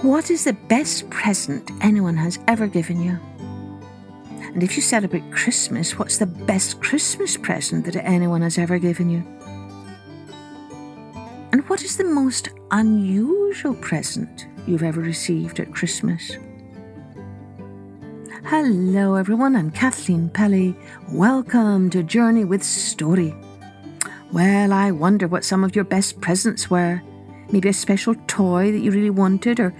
What is the best present anyone has ever given you? And if you celebrate Christmas, what's the best Christmas present that anyone has ever given you? And what is the most unusual present you've ever received at Christmas? Hello everyone, I'm Kathleen Pelly. Welcome to Journey with Story. Well, I wonder what some of your best presents were. Maybe a special toy that you really wanted, or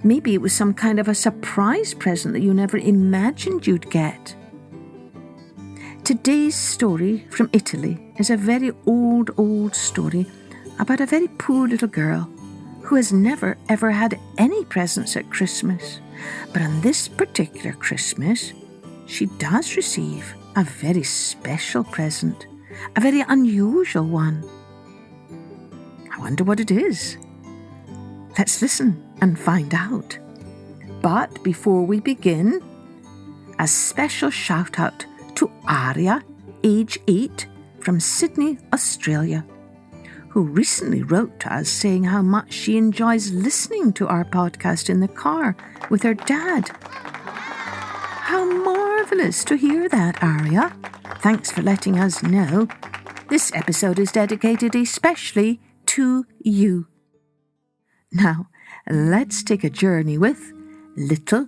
maybe it was some kind of a surprise present that you never imagined you'd get. Today's story from Italy is a very old story about a very poor little girl who has never ever had any presents at Christmas. But on this particular Christmas, she does receive a very special present, a very unusual one. I wonder what it is. Let's listen and find out. But before we begin, a special shout out to Aria, age 8, from Sydney, Australia, who recently wrote to us saying how much she enjoys listening to our podcast in the car with her dad. How marvellous to hear that, Aria. Thanks for letting us know. This episode is dedicated especially to you. Now, let's take a journey with little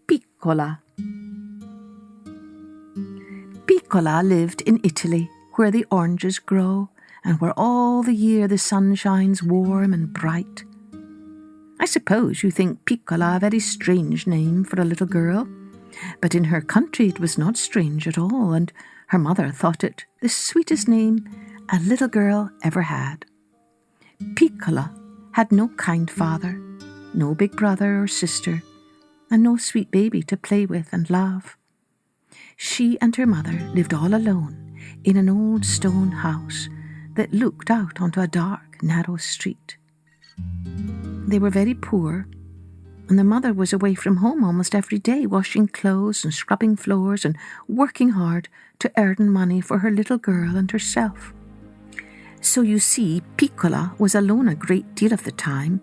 Piccola. Piccola lived in Italy, where the oranges grow and where all the year the sun shines warm and bright. I suppose you think Piccola a very strange name for a little girl, but in her country it was not strange at all, and her mother thought it the sweetest name a little girl ever had. Piccola had no kind father, no big brother or sister, and no sweet baby to play with and love. She and her mother lived all alone in an old stone house that looked out onto a dark, narrow street. They were very poor, and the mother was away from home almost every day, washing clothes and scrubbing floors and working hard to earn money for her little girl and herself. So you see, Piccola was alone a great deal of the time,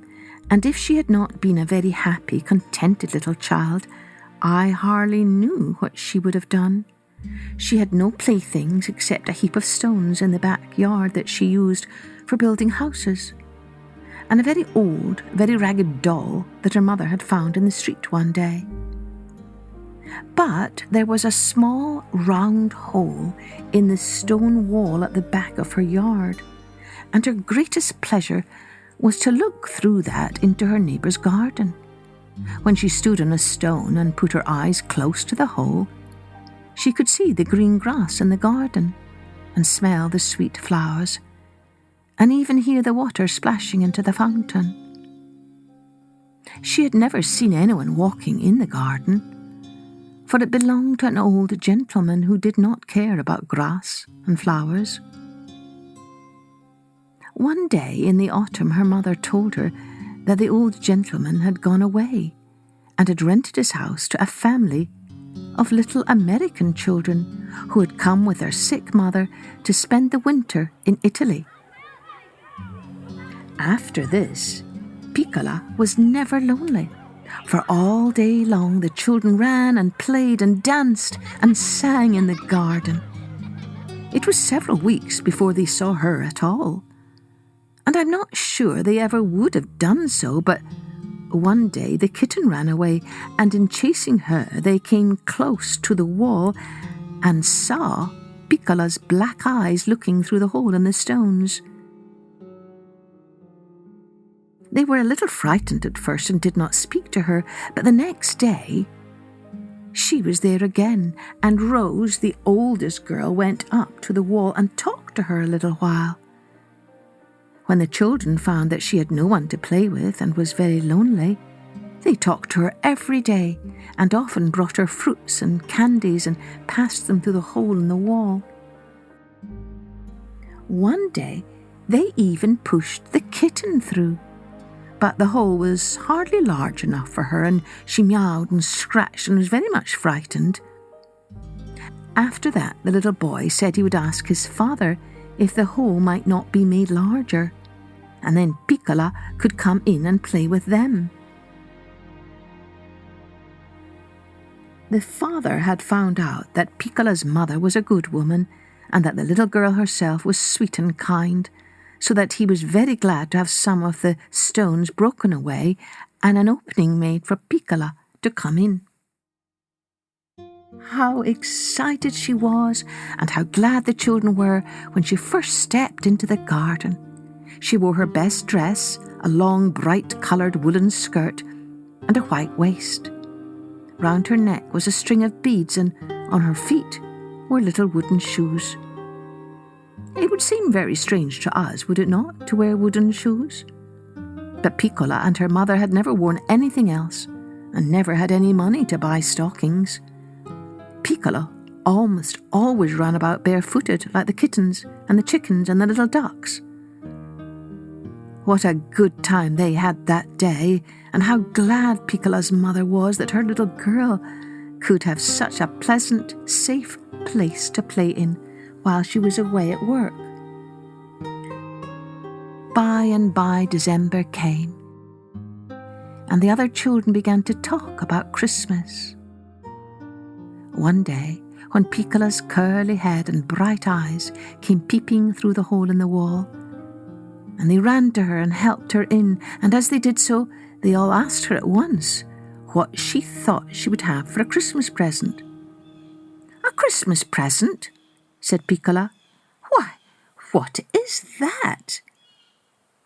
and if she had not been a very happy, contented little child, I hardly knew what she would have done. She had no playthings except a heap of stones in the backyard that she used for building houses, and a very old, very ragged doll that her mother had found in the street one day. But there was a small, round hole in the stone wall at the back of her yard, and her greatest pleasure was to look through that into her neighbour's garden. When she stood on a stone and put her eyes close to the hole, she could see the green grass in the garden and smell the sweet flowers, and even hear the water splashing into the fountain. She had never seen anyone walking in the garden, for it belonged to an old gentleman who did not care about grass and flowers. One day in the autumn, her mother told her that the old gentleman had gone away and had rented his house to a family of little American children who had come with their sick mother to spend the winter in Italy. After this, Piccola was never lonely, for all day long the children ran and played and danced and sang in the garden. It was several weeks before they saw her at all, and I'm not sure they ever would have done so, but one day the kitten ran away, and in chasing her they came close to the wall and saw Piccola's black eyes looking through the hole in the stones. They were a little frightened at first and did not speak to her, but the next day she was there again, and Rose, the oldest girl, went up to the wall and talked to her a little while. When the children found that she had no one to play with and was very lonely, they talked to her every day and often brought her fruits and candies and passed them through the hole in the wall. One day, they even pushed the kitten through. But the hole was hardly large enough for her, and she meowed and scratched and was very much frightened. After that, the little boy said he would ask his father if the hole might not be made larger, and then Piccola could come in and play with them. The father had found out that Piccola's mother was a good woman, and that the little girl herself was sweet and kind, so that he was very glad to have some of the stones broken away and an opening made for Piccola to come in. How excited she was, and how glad the children were when she first stepped into the garden. She wore her best dress, a long bright-coloured woolen skirt, and a white waist. Round her neck was a string of beads, and on her feet were little wooden shoes. It would seem very strange to us, would it not, to wear wooden shoes? But Piccola and her mother had never worn anything else, and never had any money to buy stockings. Piccola almost always ran about barefooted, like the kittens and the chickens and the little ducks. What a good time they had that day, and how glad Piccola's mother was that her little girl could have such a pleasant, safe place to play in while she was away at work. By and by December came, and the other children began to talk about Christmas. One day, when Piccola's curly head and bright eyes came peeping through the hole in the wall, and they ran to her and helped her in, and as they did so, they all asked her at once what she thought she would have for a Christmas present. "A Christmas present?" said Piccola. "Why, what is that?"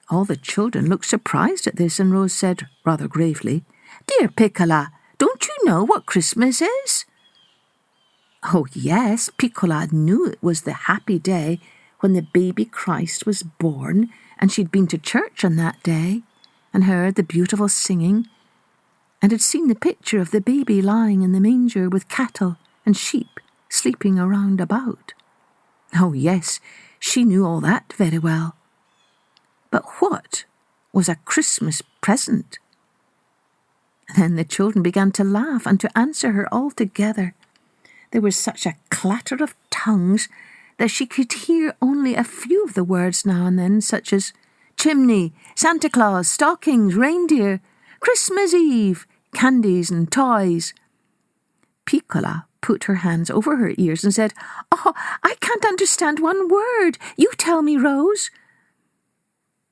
All the children looked surprised at this, and Rose said rather gravely, "Dear Piccola, don't you know what Christmas is?" Oh yes, Piccola knew it was the happy day when the baby Christ was born, and she'd been to church on that day, and heard the beautiful singing, and had seen the picture of the baby lying in the manger with cattle and sheep sleeping around about. Oh yes, she knew all that very well. But what was a Christmas present? Then the children began to laugh and to answer her all together. There was such a clatter of tongues that she could hear only a few of the words now and then, such as chimney, Santa Claus, stockings, reindeer, Christmas Eve, candies and toys. Piccola put her hands over her ears and said, "Oh, I can't understand one word. You tell me, Rose."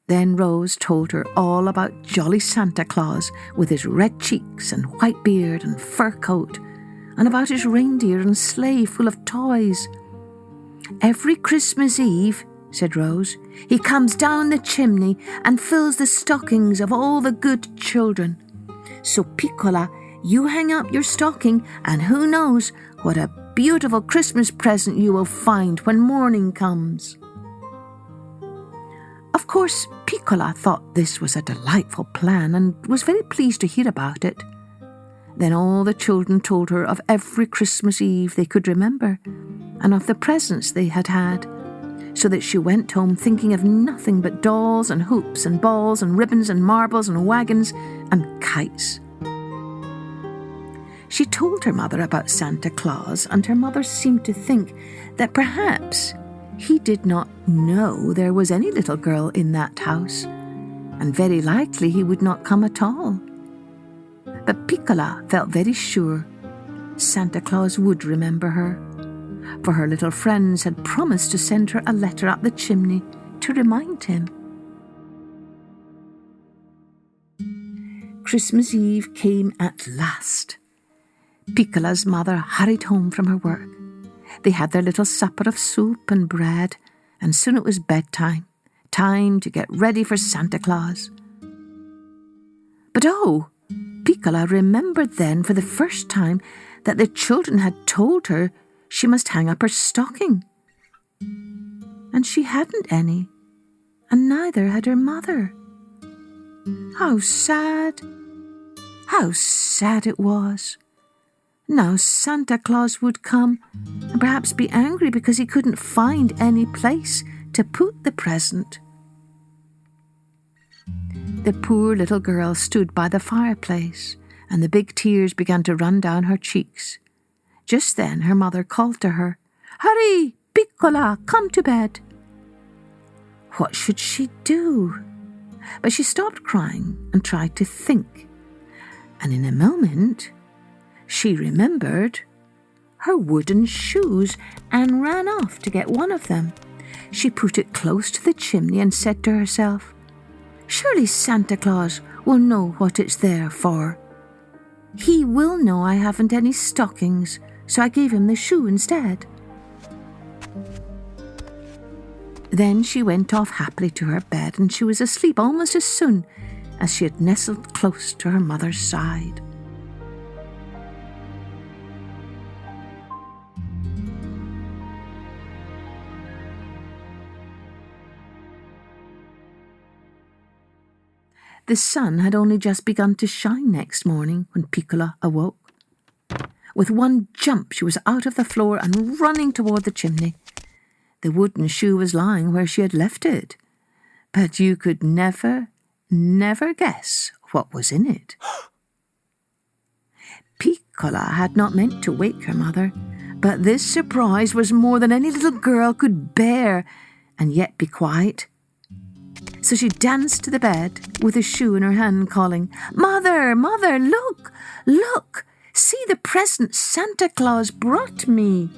Then Rose told her all about jolly Santa Claus with his red cheeks and white beard and fur coat, and about his reindeer and sleigh full of toys. "Every Christmas Eve," said Rose, "he comes down the chimney and fills the stockings of all the good children. So Piccola, you hang up your stocking, and who knows what a beautiful Christmas present you will find when morning comes." Of course, Piccola thought this was a delightful plan and was very pleased to hear about it. Then all the children told her of every Christmas Eve they could remember, and of the presents they had had, so that she went home thinking of nothing but dolls and hoops and balls and ribbons and marbles and wagons and kites. She told her mother about Santa Claus, and her mother seemed to think that perhaps he did not know there was any little girl in that house, and very likely he would not come at all. But Piccola felt very sure Santa Claus would remember her, for her little friends had promised to send her a letter up the chimney to remind him. Christmas Eve came at last. Piccola's mother hurried home from her work. They had their little supper of soup and bread, and soon it was bedtime, time to get ready for Santa Claus. But oh, Piccola remembered then for the first time that the children had told her she must hang up her stocking. And she hadn't any, and neither had her mother. How sad it was. Now Santa Claus would come and perhaps be angry because he couldn't find any place to put the present. The poor little girl stood by the fireplace, and the big tears began to run down her cheeks. Just then her mother called to her, "Hurry, Piccola, come to bed." What should she do? But she stopped crying and tried to think. And in a moment, she remembered her wooden shoes and ran off to get one of them. She put it close to the chimney and said to herself, "Surely Santa Claus will know what it's there for. He will know I haven't any stockings, so I gave him the shoe instead." Then she went off happily to her bed, and she was asleep almost as soon as she had nestled close to her mother's side. The sun had only just begun to shine next morning when Piccola awoke. With one jump she was out of the floor and running toward the chimney. The wooden shoe was lying where she had left it, but you could never guess what was in it. Piccola had not meant to wake her mother, but this surprise was more than any little girl could bear and yet be quiet. So she danced to the bed with the shoe in her hand, calling, "Mother, Mother, look, look! See the present Santa Claus brought me."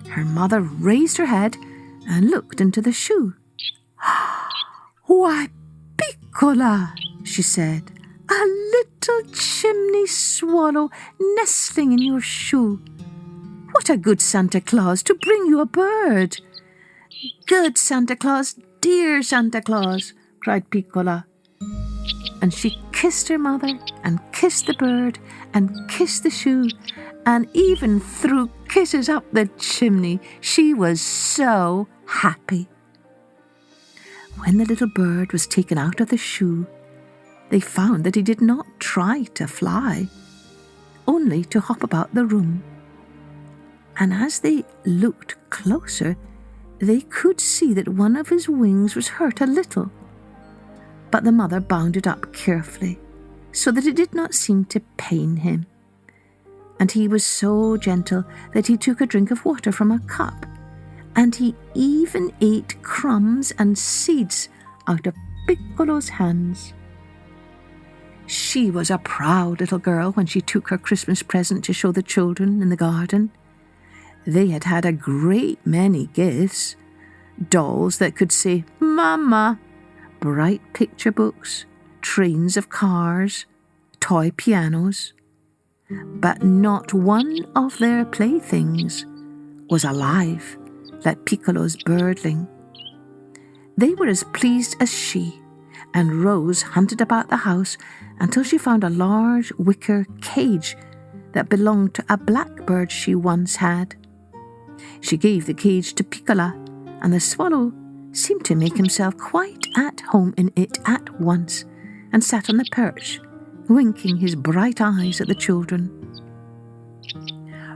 Her mother raised her head and looked into the shoe. "Why, Piccola," she said, "a little chimney swallow nestling in your shoe. What a good Santa Claus to bring you a bird." "Good Santa Claus, dear Santa Claus," cried Piccola. And she kissed her mother and kissed the bird and kissed the shoe and even threw kisses up the chimney. She was so happy. When the little bird was taken out of the shoe, they found that he did not try to fly, only to hop about the room. And as they looked closer, they could see that one of his wings was hurt a little. But the mother bound it up carefully so that it did not seem to pain him. And he was so gentle that he took a drink of water from a cup, and he even ate crumbs and seeds out of Piccolo's hands. She was a proud little girl when she took her Christmas present to show the children in the garden. They had had a great many gifts: dolls that could say "Mama," bright picture books, trains of cars, toy pianos. But not one of their playthings was alive like Piccolo's birdling. They were as pleased as she, and Rose hunted about the house until she found a large wicker cage that belonged to a blackbird she once had. She gave the cage to Piccola, and the swallow seemed to make himself quite at home in it at once, and sat on the perch, winking his bright eyes at the children.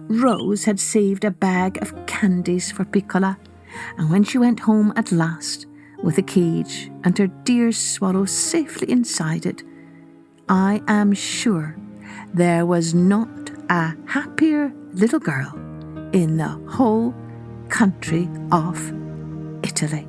Rose had saved a bag of candies for Piccola, and when she went home at last, with the cage and her dear swallow safely inside it, I am sure there was not a happier little girl in the whole country of Italy.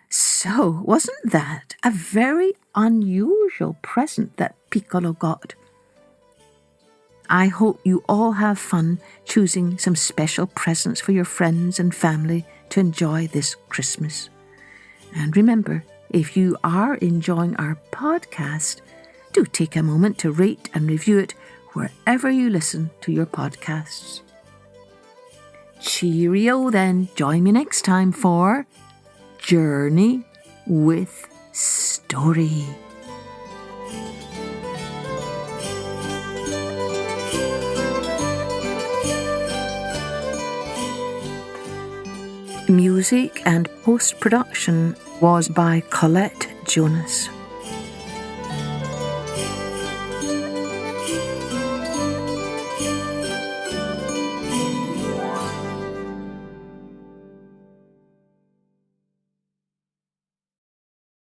So, wasn't that a very unusual present that Piccolo got? I hope you all have fun choosing some special presents for your friends and family to enjoy this Christmas. And remember, if you are enjoying our podcast, do take a moment to rate and review it wherever you listen to your podcasts. Cheerio then. Join me next time for Journey with story. Music and post-production was by Colette Jonas.